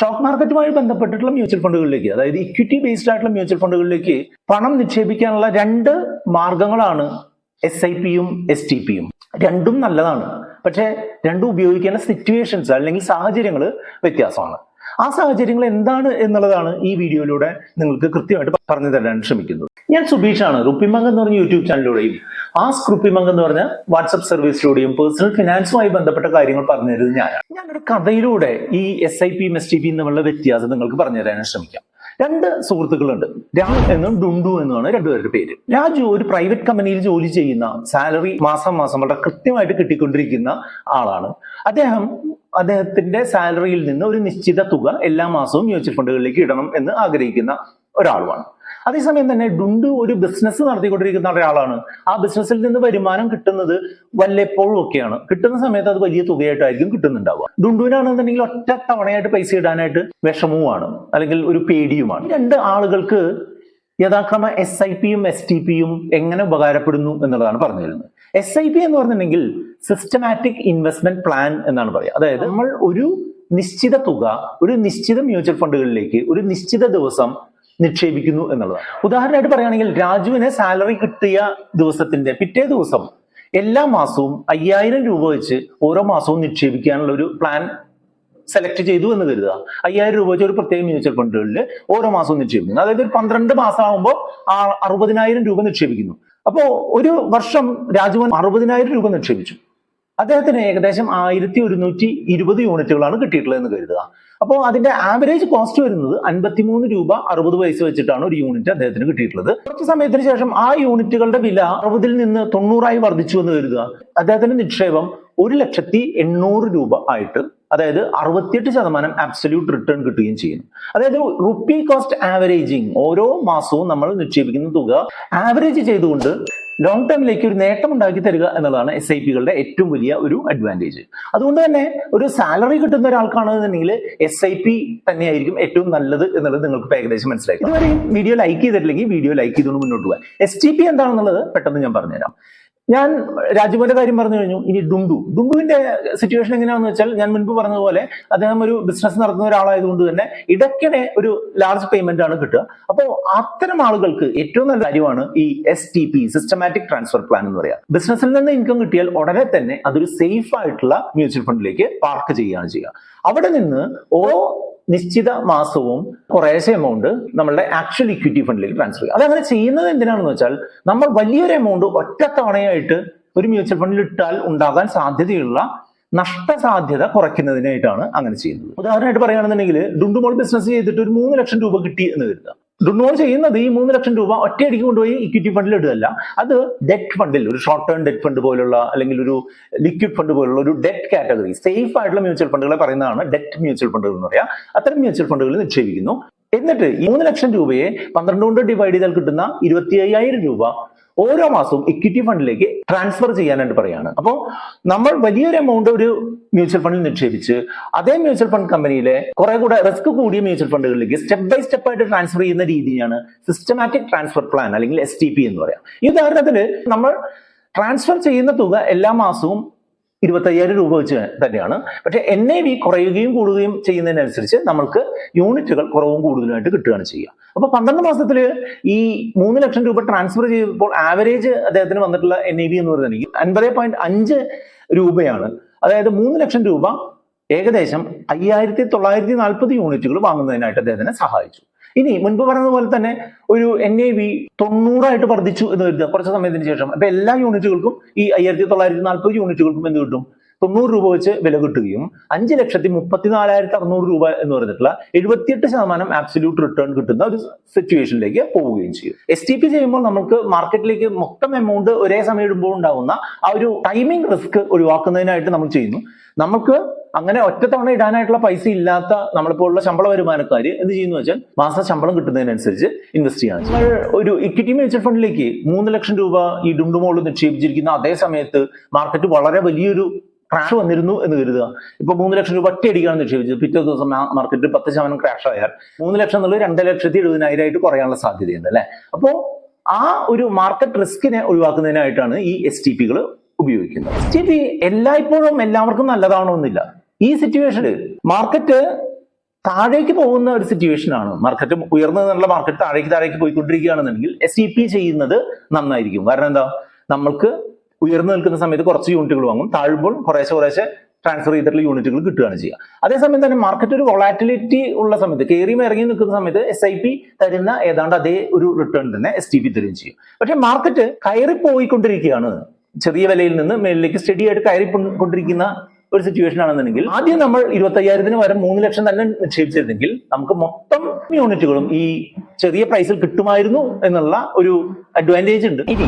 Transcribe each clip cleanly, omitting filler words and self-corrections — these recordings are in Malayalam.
സ്റ്റോക്ക് മാർക്കറ്റുമായി ബന്ധപ്പെട്ടിട്ടുള്ള മ്യൂച്വൽ ഫണ്ടുകളിലേക്ക്, അതായത് ഇക്വിറ്റി ബേസ്ഡ് ആയിട്ടുള്ള മ്യൂച്വൽ ഫണ്ടുകളിലേക്ക് പണം നിക്ഷേപിക്കാനുള്ള രണ്ട് മാർഗങ്ങളാണ് SIPയും STPയും. രണ്ടും നല്ലതാണ്, പക്ഷെ രണ്ടും ഉപയോഗിക്കേണ്ട സിറ്റുവേഷൻസ് അല്ലെങ്കിൽ സാഹചര്യങ്ങൾ വ്യത്യാസമാണ്. ആ സാഹചര്യങ്ങൾ എന്താണ് എന്നുള്ളതാണ് ഈ വീഡിയോയിലൂടെ നിങ്ങൾക്ക് കൃത്യമായിട്ട് പറഞ്ഞു തരാൻ ശ്രമിക്കുന്നത്. ഞാൻ സുബീഷാണ്. റുപ്പിമംഗ് എന്ന് പറഞ്ഞ യൂട്യൂബ് ചാനലിലൂടെയും ആസ്ക് റുപ്പിമംഗ് എന്ന് പറഞ്ഞ വാട്സ്ആപ്പ് സർവീസിലൂടെയും പേഴ്സണൽ ഫിനാൻസുമായി ബന്ധപ്പെട്ട കാര്യങ്ങൾ പറഞ്ഞു തരുന്നത് ഞാനൊരു കഥയിലൂടെ ഈ SIPയും STPയും തമ്മിലുള്ള വ്യത്യാസം നിങ്ങൾക്ക് പറഞ്ഞു തരാൻ ശ്രമിക്കാം. രണ്ട് സുഹൃത്തുക്കളുണ്ട്, രാജു എന്നും ഡുണ്ടു എന്നുമാണ് രണ്ടുപേരുടെ പേര്. രാജു ഒരു പ്രൈവറ്റ് കമ്പനിയിൽ ജോലി ചെയ്യുന്ന, സാലറി മാസം വളരെ കൃത്യമായിട്ട് കിട്ടിക്കൊണ്ടിരിക്കുന്ന ആളാണ്. അദ്ദേഹത്തിന്റെ സാലറിയിൽ നിന്ന് ഒരു നിശ്ചിത തുക എല്ലാ മാസവും മ്യൂച്വൽ ഫണ്ടുകളിലേക്ക് ഇടണം എന്ന് ആഗ്രഹിക്കുന്ന ഒരാളുമാണ്. അതേസമയം തന്നെ ഡുണ്ടു ഒരു ബിസിനസ് നടത്തിക്കൊണ്ടിരിക്കുന്ന ഒരാളാണ്. ആ ബിസിനസ്സിൽ നിന്ന് വരുമാനം കിട്ടുന്നത് വല്ലപ്പോഴും ഒക്കെയാണ്. കിട്ടുന്ന സമയത്ത് അത് വലിയ തുകയായിട്ടായിരിക്കും കിട്ടുന്നുണ്ടാവുക. ഡുണ്ടുവിനാണെന്നുണ്ടെങ്കിൽ ഒറ്റ തവണയായിട്ട് പൈസ ഇടാനായിട്ട് വിഷമവുമാണ്, അല്ലെങ്കിൽ ഒരു പേടിയുമാണ്. രണ്ട് ആളുകൾക്ക് യഥാക്രമ SIPയും STPയും എങ്ങനെ ഉപകാരപ്പെടുന്നു എന്നുള്ളതാണ് പറഞ്ഞു തരുന്നത്. SIP എന്ന് പറഞ്ഞിട്ടുണ്ടെങ്കിൽ സിസ്റ്റമാറ്റിക് ഇൻവെസ്റ്റ്മെന്റ് പ്ലാൻ എന്നാണ് പറയുക. അതായത് നമ്മൾ ഒരു നിശ്ചിത തുക ഒരു നിശ്ചിത മ്യൂച്വൽ ഫണ്ടുകളിലേക്ക് ഒരു നിശ്ചിത ദിവസം നിക്ഷേപിക്കുന്നു എന്നുള്ളതാണ്. ഉദാഹരണമായിട്ട് പറയുകയാണെങ്കിൽ, രാജുവിന് സാലറി കിട്ടിയ ദിവസത്തിന്റെ പിറ്റേ ദിവസം എല്ലാ മാസവും 5000 രൂപ വെച്ച് ഓരോ മാസവും നിക്ഷേപിക്കാനുള്ള ഒരു പ്ലാൻ സെലക്ട് ചെയ്തു എന്ന് കരുതുക. 5000 രൂപ വെച്ച് ഒരു പ്രത്യേക മ്യൂച്വൽ ഫണ്ടുകളിൽ ഓരോ മാസവും നിക്ഷേപിക്കുന്നു. അതായത് ഒരു 12 മാസം ആകുമ്പോൾ 60000 രൂപ നിക്ഷേപിക്കുന്നു. അപ്പോൾ ഒരു വർഷം രാജുവൻ 60000 രൂപ നിക്ഷേപിച്ചു. അദ്ദേഹത്തിന് ഏകദേശം 1120 യൂണിറ്റുകളാണ് കിട്ടിയിട്ടുള്ളത് എന്ന് കരുതുക. അപ്പോൾ അതിന്റെ ആവറേജ് കോസ്റ്റ് വരുന്നത് 53 രൂപ 60 പൈസ വെച്ചിട്ടാണ് ഒരു യൂണിറ്റ് അദ്ദേഹത്തിന് കിട്ടിയിട്ടുള്ളത്. കുറച്ച് സമയത്തിന് ശേഷം ആ യൂണിറ്റുകളുടെ വില 60-ൽ നിന്ന് 90 വർദ്ധിച്ചു എന്ന് കരുതുക. അദ്ദേഹത്തിന്റെ നിക്ഷേപം 1,80,800 രൂപ ആയിട്ട്, അതായത് 68% ആബ്സല്യൂട്ട് റിട്ടേൺ കിട്ടുകയും ചെയ്യുന്നു. അതായത് റുപ്പി കോസ്റ്റ് ആവറേജിങ്, ഓരോ മാസവും നമ്മൾ നിക്ഷേപിക്കുന്ന തുക ആവറേജ് ചെയ്തുകൊണ്ട് ലോങ് ടേമിലേക്ക് ഒരു നേട്ടം ഉണ്ടാക്കി തരിക എന്നുള്ളതാണ് SIPകളുടെ ഏറ്റവും വലിയ ഒരു അഡ്വാൻറ്റേജ്. അതുകൊണ്ട് തന്നെ ഒരു സാലറി കിട്ടുന്ന ഒരാൾക്കാണെന്നുണ്ടെങ്കിൽ SIP തന്നെയായിരിക്കും ഏറ്റവും നല്ലത് എന്നുള്ളത് നിങ്ങൾക്ക് ഏകദേശം മനസ്സിലാക്കി. ഇതുവരെ വീഡിയോ ലൈക്ക് ചെയ്തിട്ടില്ലെങ്കിൽ വീഡിയോ ലൈക്ക് ചെയ്തുകൊണ്ട് മുന്നോട്ട് പോകാം. STP എന്താണെന്നുള്ളത് പെട്ടെന്ന് ഞാൻ പറഞ്ഞുതരാം. ഞാൻ രാജുവിന്റെ കാര്യം പറഞ്ഞു കഴിഞ്ഞു. ഇനി ഡുണ്ടുവിന്റെ സിറ്റുവേഷൻ എങ്ങനെയാണെന്ന് വെച്ചാൽ, ഞാൻ മുൻപ് പറഞ്ഞതുപോലെ അദ്ദേഹം ഒരു ബിസിനസ് നടത്തുന്ന ഒരാളായതുകൊണ്ട് തന്നെ ഇടയ്ക്കിടെ ഒരു ലാർജ് പേയ്മെന്റ് ആണ് കിട്ടുക. അപ്പോൾ അത്തരം ആളുകൾക്ക് ഏറ്റവും നല്ല കാര്യമാണ് ഈ STP, സിസ്റ്റമാറ്റിക് ട്രാൻസ്ഫർ പ്ലാൻ എന്ന് പറയാം. ബിസിനസ്സിൽ നിന്ന് ഇൻകം കിട്ടിയാൽ ഉടനെ തന്നെ അതൊരു സേഫ് ആയിട്ടുള്ള മ്യൂച്വൽ ഫണ്ടിലേക്ക് പാർക്ക് ചെയ്യുകയാണ് ചെയ്യുക. അവിടെ നിന്ന് ഓരോ നിശ്ചിത മാസവും കുറേശ്ശെ എമൗണ്ട് നമ്മളുടെ ആക്ച്വൽ ഇക്വിറ്റി ഫണ്ടിലേക്ക് ട്രാൻസ്ഫർ ചെയ്യുക. അതങ്ങനെ ചെയ്യുന്നത് എന്തിനാണെന്ന് വെച്ചാൽ, നമ്മൾ വലിയൊരു എമൗണ്ട് ഒറ്റത്തവണയായിട്ട് ഒരു മ്യൂച്വൽ ഫണ്ടിൽ ഇട്ടാൽ ഉണ്ടാകാൻ സാധ്യതയുള്ള നഷ്ടസാധ്യത കുറയ്ക്കുന്നതിനായിട്ടാണ് അങ്ങനെ ചെയ്യുന്നത്. ഉദാഹരണമായിട്ട് പറയുകയാണെന്നുണ്ടെങ്കിൽ, ഡുണ്ടുമോൾ ബിസിനസ് ചെയ്തിട്ട് ഒരു 3 ലക്ഷം രൂപ കിട്ടി എന്ന് കരുതുക. ഡുണ്ടുമോൾ ചെയ്യുന്നത് ഈ 3 ലക്ഷം രൂപ ഒറ്റയടിക്ക് കൊണ്ടുപോയി ഇക്വിറ്റി ഫണ്ടിൽ ഇടുകയല്ല. അത് ഡെറ്റ് ഫണ്ടിൽ, ഒരു ഷോർട്ട് ടേം ഡെറ്റ് ഫണ്ട് പോലുള്ള, അല്ലെങ്കിൽ ഒരു ലിക്വിഡ് ഫണ്ട് പോലുള്ള ഒരു ഡെറ്റ് കാറ്റഗറി, സേഫ് ആയിട്ടുള്ള മ്യൂച്വൽ ഫണ്ടുകളെ പറയുന്നതാണ് ഡെറ്റ് മ്യൂച്വൽ ഫണ്ടുകൾ എന്ന് പറയാം. അത്തരം മ്യൂച്വൽ ഫണ്ടുകളിൽ നിക്ഷേപിക്കുന്നു. എന്നിട്ട് ഈ 3 ലക്ഷം രൂപയെ 12 കൊണ്ട് ഡിവൈഡ് ചെയ്താൽ കിട്ടുന്ന 25,000 രൂപ ഓരോ മാസവും ഇക്വിറ്റി ഫണ്ടിലേക്ക് ട്രാൻസ്ഫർ ചെയ്യാനായിട്ട് പറയാണ്. അപ്പോൾ നമ്മൾ വലിയൊരു എമൗണ്ട് ഒരു മ്യൂച്വൽ ഫണ്ടിൽ നിക്ഷേപിച്ച് അതേ മ്യൂച്വൽ ഫണ്ട് കമ്പനിയിലെ കുറെ കൂടെ റിസ്ക് കൂടിയ മ്യൂച്വൽ ഫണ്ടുകളിലേക്ക് സ്റ്റെപ്പ് ബൈ സ്റ്റെപ്പ് ആയിട്ട് ട്രാൻസ്ഫർ ചെയ്യുന്ന രീതിയാണ് സിസ്റ്റമാറ്റിക് ട്രാൻസ്ഫർ പ്ലാൻ, അല്ലെങ്കിൽ STP എന്ന് പറയാം. ഈ ഉദാഹരണത്തിന് നമ്മൾ ട്രാൻസ്ഫർ ചെയ്യുന്ന തുക എല്ലാ മാസവും 25,000 രൂപ വെച്ച് തന്നെയാണ്. പക്ഷെ NAV കുറയുകയും കൂടുകയും ചെയ്യുന്നതിനനുസരിച്ച് നമ്മൾക്ക് യൂണിറ്റുകൾ കുറവും കൂടുതലായിട്ട് കിട്ടുകയാണ് ചെയ്യുക. അപ്പൊ 12 മാസത്തിൽ ഈ 3 ലക്ഷം രൂപ ട്രാൻസ്ഫർ ചെയ്തപ്പോൾ ആവറേജ് അദ്ദേഹത്തിന് വന്നിട്ടുള്ള NAV എന്ന് പറയുന്നത് 50.5 രൂപയാണ്. അതായത് 3 ലക്ഷം രൂപ ഏകദേശം 5,940 യൂണിറ്റുകൾ വാങ്ങുന്നതിനായിട്ട് അദ്ദേഹത്തിനെ സഹായിച്ചു. ഇനി മുൻപ് പറഞ്ഞതുപോലെ തന്നെ ഒരു NAV 90 വർദ്ധിച്ചു എന്ന് കരുതുക കുറച്ച് സമയത്തിന് ശേഷം. അപ്പൊ എല്ലാ യൂണിറ്റുകൾക്കും, ഈ 5,940 യൂണിറ്റുകൾക്കും എന്ത് കിട്ടും? 90 രൂപ വെച്ച് വില കിട്ടുകയും 5,34,600 രൂപ എന്ന് പറഞ്ഞിട്ടുള്ള 78% ആബ്സല്യൂട്ട് റിട്ടേൺ കിട്ടുന്ന ഒരു സിറ്റുവേഷനിലേക്ക് പോവുകയും ചെയ്യും. STP ചെയ്യുമ്പോൾ നമുക്ക് മാർക്കറ്റിലേക്ക് മൊത്തം എമൗണ്ട് ഒരേ സമയം ഇടുമ്പോൾ ഉണ്ടാകുന്ന ആ ഒരു ടൈമിംഗ് റിസ്ക് ഒഴിവാക്കുന്നതിനായിട്ട് നമ്മൾ ചെയ്യുന്നു. നമുക്ക് അങ്ങനെ ഒറ്റത്തവണ ഇടാനായിട്ടുള്ള പൈസ ഇല്ലാത്ത നമ്മളിപ്പോഴുള്ള ശമ്പള വരുമാനക്കാർ എന്ത് ചെയ്യുന്നു വെച്ചാൽ, മാസം ശമ്പളം കിട്ടുന്നതിനനുസരിച്ച് ഇൻവെസ്റ്റ് ചെയ്യാൻ. നമ്മൾ ഒരു ഇക്വിറ്റി മ്യൂച്വൽ ഫണ്ടിലേക്ക് 3 ലക്ഷം രൂപ ഈ ഡുണ്ടുമോള് നിക്ഷേപിച്ചിരിക്കുന്ന അതേ സമയത്ത് മാർക്കറ്റ് വളരെ വലിയൊരു ക്രാഷ് വന്നിരുന്നു എന്ന് കരുതുക. ഇപ്പൊ 3 ലക്ഷം രൂപ ഒറ്റയടിക്കാണ് നിക്ഷേപിച്ചത്. പിറ്റേ ദിവസം മാർക്കറ്റ് 10% ക്രാഷ് ആയാൽ 3 ലക്ഷം എന്നുള്ളത് 2,70,70,000 ആയിട്ട് കുറയാനുള്ള സാധ്യതയുണ്ട് അല്ലെ. അപ്പോൾ ആ ഒരു മാർക്കറ്റ് റിസ്കിനെ ഒഴിവാക്കുന്നതിനായിട്ടാണ് ഈ STPകൾ ഉപയോഗിക്കുന്നത്. STP എല്ലായ്പ്പോഴും എല്ലാവർക്കും നല്ലതാണോന്നില്ല. ഈ സിറ്റുവേഷനിൽ മാർക്കറ്റ് താഴേക്ക് പോകുന്ന ഒരു സിറ്റുവേഷൻ ആണ്, മാർക്കറ്റ് ഉയർന്നുള്ള മാർക്കറ്റ് താഴേക്ക് പോയിക്കൊണ്ടിരിക്കുകയാണെന്നുണ്ടെങ്കിൽ STP ചെയ്യുന്നത് നന്നായിരിക്കും. കാരണം എന്താ, നമ്മൾക്ക് ഉയർന്നു നിൽക്കുന്ന സമയത്ത് കുറച്ച് യൂണിറ്റുകൾ വാങ്ങും, താഴുമ്പോൾ കുറേശ്ശെ ട്രാൻസ്ഫർ ചെയ്തിട്ടുള്ള യൂണിറ്റുകൾ കിട്ടുകയാണ് ചെയ്യുക. അതേസമയം തന്നെ മാർക്കറ്റ് ഒരു വൊളാറ്റിലിറ്റി ഉള്ള സമയത്ത്, കയറിയും ഇറങ്ങി നിൽക്കുന്ന സമയത്ത് SIP തരുന്ന ഏതാണ്ട് അതേ ഒരു റിട്ടേൺ തന്നെ STP തരുകയും ചെയ്യും. പക്ഷെ മാർക്കറ്റ് കയറി പോയിക്കൊണ്ടിരിക്കുകയാണ്, ചെറിയ വിലയിൽ നിന്ന് മേലിലേക്ക് സ്റ്റഡി ആയിട്ട് കയറി കൊണ്ടിരിക്കുന്ന ഒരു സിറ്റുവേഷൻ ആണെന്നുണ്ടെങ്കിൽ ആദ്യം നമ്മൾ 25,000 വരെ 3 ലക്ഷം തന്നെ നിക്ഷേപിച്ചിരുന്നെങ്കിൽ നമുക്ക് മൊത്തം യൂണിറ്റുകളും ഈ ചെറിയ പ്രൈസിൽ കിട്ടുമായിരുന്നു എന്നുള്ള ഒരു അഡ്വാൻറ്റേജ് ഉണ്ട്. ഇനി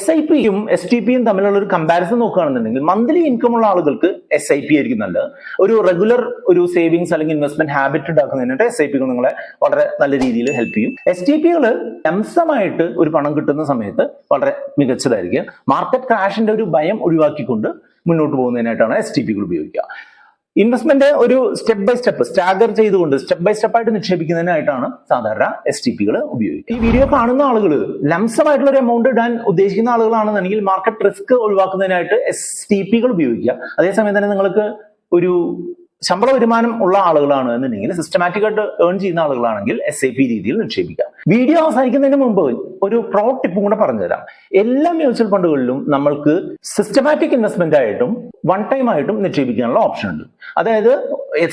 SIPയും STPയും തമ്മിലുള്ള ഒരു കമ്പാരിസൺ നോക്കുകയാണെന്നുണ്ടെങ്കിൽ മന്ത്ലി ഇൻകം ഉള്ള ആളുകൾക്ക് SIP ആയിരിക്കും നല്ലത്. ഒരു റെഗുലർ ഒരു സേവിങ്സ് അല്ലെങ്കിൽ ഇൻവെസ്റ്റ്മെന്റ് ഹാബിറ്റ് ഉണ്ടാക്കുന്നതിനായിട്ട് SIPകൾ നിങ്ങളെ വളരെ നല്ല രീതിയിൽ ഹെൽപ്പ് ചെയ്യും. STPകൾ ലംസമായിട്ട് ഒരു പണം കിട്ടുന്ന സമയത്ത് വളരെ മികച്ചതായിരിക്കും. മാർക്കറ്റ് ക്രാഷിന്റെ ഒരു ഭയം ഒഴിവാക്കിക്കൊണ്ട് മുന്നോട്ട് പോകുന്നതിനായിട്ടാണ് STPകൾ ഉപയോഗിക്കുക. ഇൻവെസ്റ്റ്മെന്റ് ഒരു സ്റ്റെപ്പ് ബൈ സ്റ്റെപ്പ് സ്റ്റാഗർ ചെയ്തുകൊണ്ട് സ്റ്റെപ്പ് ബൈ സ്റ്റെപ്പ് ആയിട്ട് നിക്ഷേപിക്കുന്നതിനായിട്ടാണ് സാധാരണ STPകൾ ഉപയോഗിക്കുക. ഈ വീഡിയോ കാണുന്ന ആളുകൾ ലംസമായിട്ടുള്ള ഒരു എമൗണ്ട് ഇടാൻ ഉദ്ദേശിക്കുന്ന ആളുകളാണെന്നുണ്ടെങ്കിൽ മാർക്കറ്റ് റിസ്ക് ഒഴിവാക്കുന്നതിനായിട്ട് STPകൾ ഉപയോഗിക്കുക. അതേസമയം തന്നെ നിങ്ങൾക്ക് ഒരു ശമ്പള വരുമാനം ഉള്ള ആളുകളാണ് എന്നുണ്ടെങ്കിൽ, സിസ്റ്റമാറ്റിക് ആയിട്ട് ഏൺ ചെയ്യുന്ന ആളുകളാണെങ്കിൽ SIP രീതിയിൽ നിക്ഷേപിക്കാം. വീഡിയോ അവസാനിക്കുന്നതിന് മുമ്പ് ഒരു പ്രോ ടിപ്പും കൂടെ പറഞ്ഞുതരാം. എല്ലാ മ്യൂച്വൽ ഫണ്ടുകളിലും നമ്മൾക്ക് സിസ്റ്റമാറ്റിക് ഇൻവെസ്റ്റ്മെന്റ് ആയിട്ടും വൺ ടൈം ആയിട്ടും നിക്ഷേപിക്കാനുള്ള ഓപ്ഷൻ ഉണ്ട്. അതായത്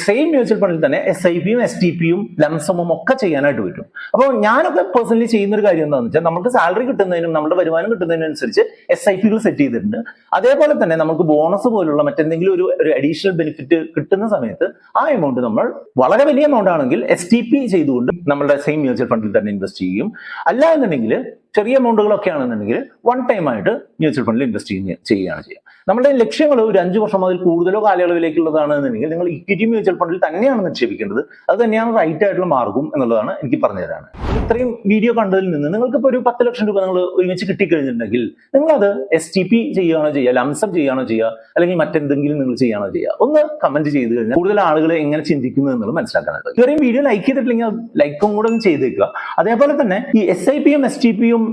സെയിം മ്യൂച്വൽ ഫണ്ടിൽ തന്നെ SIPയും STPയും ലംസമും ഒക്കെ ചെയ്യാനായിട്ട് പറ്റും. അപ്പോൾ ഞാനൊക്കെ പേഴ്സണലി ചെയ്യുന്ന ഒരു കാര്യം എന്താണെന്ന് വെച്ചാൽ, നമുക്ക് സാലറി കിട്ടുന്നതിനും നമ്മുടെ വരുമാനം കിട്ടുന്നതിനനുസരിച്ച് SIPകൾ സെറ്റ് ചെയ്തിട്ടുണ്ട്. അതേപോലെ തന്നെ നമുക്ക് ബോണസ് പോലുള്ള മറ്റെന്തെങ്കിലും ഒരു അഡീഷണൽ ബെനിഫിറ്റ് കിട്ടുന്ന സമയത്ത് ആ എമൗണ്ട് നമ്മൾ വളരെ വലിയ എമൗണ്ട് ആണെങ്കിൽ STP ചെയ്തുകൊണ്ട് നമ്മുടെ സെയിം മ്യൂച്വൽ ഫണ്ടിൽ തന്നെ ഇൻവെസ്റ്റ് ചെയ്യും. അല്ല എന്നുണ്ടെങ്കിൽ ചെറിയ എമൗണ്ടുകളൊക്കെ ആണെന്നുണ്ടെങ്കിൽ വൺ ടൈം ആയിട്ട് മ്യൂച്വൽ ഫണ്ടിൽ ഇൻവെസ്റ്റ് ചെയ്യുകയാണ് ചെയ്യുക. നമ്മുടെ ലക്ഷ്യങ്ങൾ ഒരു 5 വർഷം അതിൽ കൂടുതലോ കാലയളവിലേക്കുള്ളതാണെന്നുണ്ടെങ്കിൽ നിങ്ങൾ ഇക്വിറ്റി മ്യൂച്വൽ ഫണ്ടിൽ തന്നെയാണ് നിക്ഷേപിക്കേണ്ടത്. അത് തന്നെയാണ് റൈറ്റ് ആയിട്ടുള്ള മാർഗം എന്നുള്ളതാണ് എനിക്ക് പറഞ്ഞു തരാണ്. ഇത്രയും വീഡിയോ കണ്ടതിൽ നിന്ന് നിങ്ങൾക്ക് ഇപ്പോൾ ഒരു 10 ലക്ഷം രൂപ നിങ്ങൾ ഒരുമിച്ച് കിട്ടിക്കഴിഞ്ഞിട്ടുണ്ടെങ്കിൽ നിങ്ങളത് STP ചെയ്യുകയാണോ ചെയ്യുക, ലംസം ചെയ്യുകയാണോ ചെയ്യുക, അല്ലെങ്കിൽ മറ്റെന്തെങ്കിലും നിങ്ങൾ ചെയ്യുകയാണോ ചെയ്യുക, ഒന്ന് കമന്റ് ചെയ്ത് കഴിഞ്ഞാൽ കൂടുതൽ ആളുകൾ എങ്ങനെ ചിന്തിക്കുന്നു എന്നുള്ളത് മനസ്സിലാക്കാനായിട്ട്. ഇത്രയും വീഡിയോ ലൈക്ക് ചെയ്തിട്ടില്ലെങ്കിൽ ലൈക്കും കൂടെ ഒന്ന് ചെയ്തേക്കുക. അതേപോലെ തന്നെ ഈ SIPയും STPയും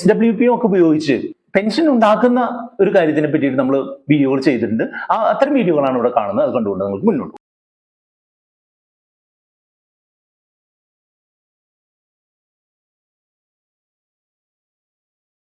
SWPയും ഒക്കെ ഉപയോഗിച്ച് പെൻഷൻ ഉണ്ടാക്കുന്ന ഒരു കാര്യത്തിനെ പറ്റിയിട്ട് നമ്മൾ വീഡിയോകൾ ചെയ്തിട്ടുണ്ട്. അത്തരം വീഡിയോകളാണ് ഇവിടെ കാണുന്നത്. അത് കണ്ടുകൊണ്ട് നിങ്ങൾക്ക് മുന്നോട്ട്